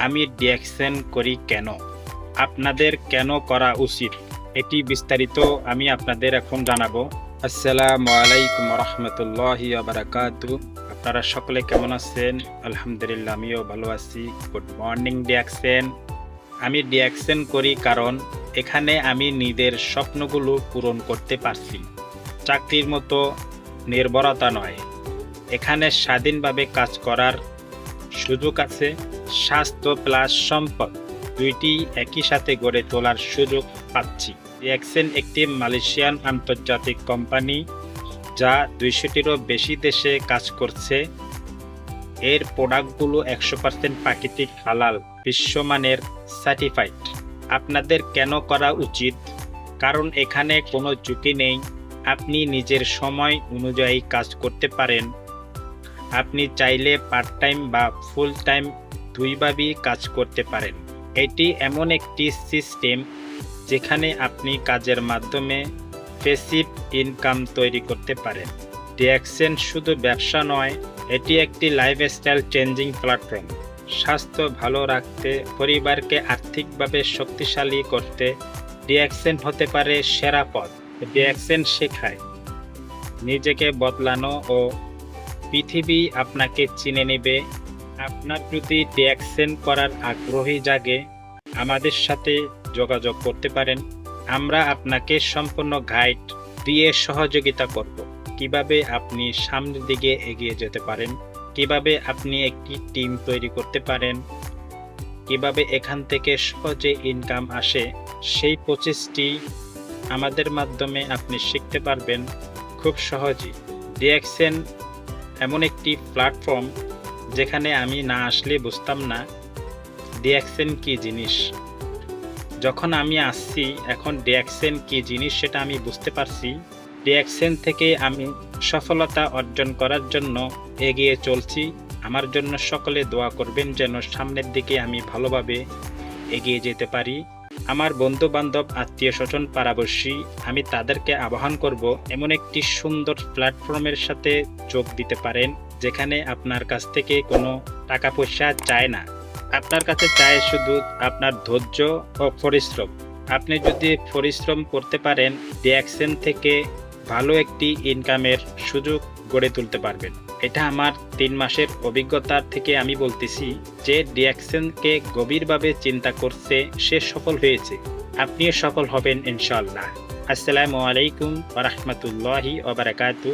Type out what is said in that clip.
আমি ডিএক্সএন করি কেন, আপনাদের কেন করা উচিত, এটি বিস্তারিত আমি আপনাদের এখন জানাবো। আসসালামু আলাইকুম রহমতুল্লাহি ওয়া বারাকাতুহু। আপনারা সকলে কেমন আছেন? আলহামদুলিল্লাহ, আমিও ভালো আছি। Good morning DXN. আমি ডিএক্সএন করি কারণ এখানে আমি নিজের স্বপ্নগুলো পূরণ করতে পারছি। চাকরির মতো নির্ভরতা নয়, এখানে স্বাধীনভাবে কাজ করার সুযোগ আছে। স্বাস্থ্য প্লাস সম্পদ দুইটি একই সাথে গড়ে তোলার সুযোগ পাচ্ছি। ডিএক্সএন একটি মালয়েশিয়ান আন্তর্জাতিক কোম্পানি যা 200টিরও বেশি দেশে কাজ করছে। এর প্রোডাক্টগুলো 100% প্রাকৃতিক, হালাল, বিশ্বমানের, সার্টিফাইড। আপনাদের কেন করা উচিত? কারণ এখানে কোনো ঝুঁকি নেই। আপনি নিজের সময় অনুযায়ী কাজ করতে পারেন। আপনি চাইলে পার্ট টাইম বা ফুল টাইম দুইভাবেই কাজ করতে পারেন। এটি এমন একটি সিস্টেম যেখানে আপনি কাজের মাধ্যমে প্যাসিভ ইনকাম তৈরি করতে পারেন। ডিএক্সএন শুধু ব্যবসা নয়, এটি একটি লাইফস্টাইল চেঞ্জিং প্ল্যাটফর্ম। স্বাস্থ্য ভালো রাখতে, পরিবারকে আর্থিকভাবে শক্তিশালী করতে ডিএক্সএন হতে পারে সেরা পথ। ডিএক্সএন শেখায় নিজেকে বদলানো ও পৃথিবী আপনাকে চিনে নেবে। আপনার যদি ডিএক্সএন করার আগ্রহী জাগে, আমাদের সাথে যোগাযোগ করতে পারেন। আমরা আপনাকে সম্পূর্ণ গাইড দিয়ে সহযোগিতা করব। কিভাবে আপনি সামনের দিকে এগিয়ে যেতে পারেন, কিভাবে আপনি একটি টিম তৈরি করতে পারেন, কিভাবে এখান থেকে সহজে ইনকাম আসে, সেই প্রচেষ্টি আমাদের মাধ্যমে আপনি শিখতে পারবেন খুব সহজেই। ডিএক্সএন এমন একটি প্ল্যাটফর্ম যেখানে আমি না আসলে বুঝতাম না ডিএক্সএন কি জিনিস। যখন আমি আসছি, এখন ডিএক্সএন কি জিনিস সেটা আমি বুঝতে পারছি। ডিএক্সএন থেকে আমি সফলতা অর্জন করার জন্য এগিয়ে চলছি। আমার জন্য সকলে দোয়া করবেন যেন সামনের দিকে আমি ভালোভাবে এগিয়ে যেতে পারি। আমার বন্ধু বান্ধব, আত্মীয় স্বজন, পাড়াপড়শি, আমি তাদেরকে আহ্বান করব এমন একটি সুন্দর প্ল্যাটফর্মের সাথে যোগ দিতে পারেন যেখানে আপনার কাছ থেকে কোনো টাকা পয়সা চায় না। আপনার কাছে চায় শুধু আপনার ধৈর্য ও পরিশ্রম। আপনি যদি পরিশ্রম করতে পারেন, ডিএক্সএন থেকে ভালো একটি ইনকামের সুযোগ গড়ে তুলতে পারবেন। এটা আমার 3 মাসের অভিজ্ঞতার থেকে আমি বলতেছি যে ডিএক্সএনকে গভীরভাবে চিন্তা করছে, সে সফল হয়েছে। আপনিও সফল হবেন ইনশাআল্লাহ। আসসালামু আলাইকুম ওয়া রাহমাতুল্লাহি ওয়া বারাকাতুহু।